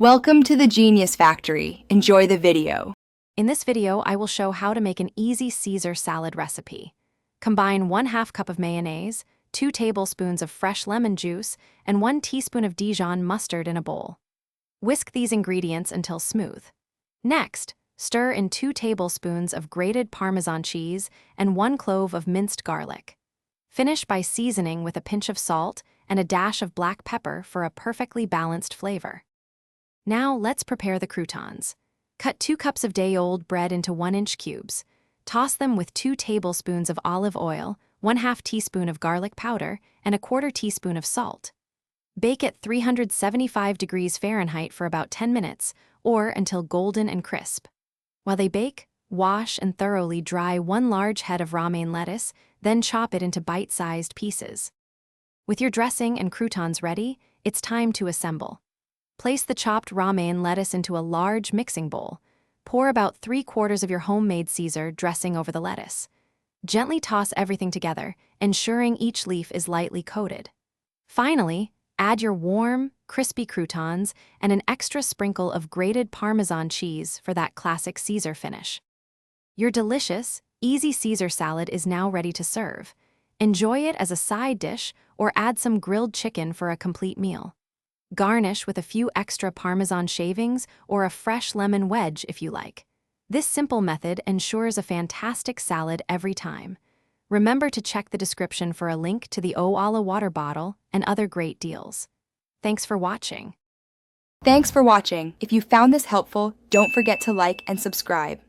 Welcome to the Genius Factory. Enjoy the video. In this video, I will show how to make an easy Caesar salad recipe. Combine 1/2 cup of mayonnaise, 2 tablespoons of fresh lemon juice, and 1 teaspoon of Dijon mustard in a bowl. Whisk these ingredients until smooth. Next, stir in 2 tablespoons of grated Parmesan cheese and 1 clove of minced garlic. Finish by seasoning with a pinch of salt and a dash of black pepper for a perfectly balanced flavor. Now let's prepare the croutons. Cut 2 cups of day-old bread into 1-inch cubes. Toss them with 2 tablespoons of olive oil, 1/2 teaspoon of garlic powder, and 1/4 teaspoon of salt. Bake at 375 degrees Fahrenheit for about 10 minutes, or until golden and crisp. While they bake, wash and thoroughly dry 1 large head of romaine lettuce, then chop it into bite-sized pieces. With your dressing and croutons ready, it's time to assemble. Place the chopped romaine lettuce into a large mixing bowl. Pour about 3/4 of your homemade Caesar dressing over the lettuce. Gently toss everything together, ensuring each leaf is lightly coated. Finally, add your warm, crispy croutons and an extra sprinkle of grated Parmesan cheese for that classic Caesar finish. Your delicious, easy Caesar salad is now ready to serve. Enjoy it as a side dish or add some grilled chicken for a complete meal. Garnish with a few extra Parmesan shavings or a fresh lemon wedge if you like. This simple method ensures a fantastic salad every time. Remember to check the description for a link to the Oala water bottle and other great deals. Thanks for watching. Thanks for watching. If you found this helpful, don't forget to like and subscribe.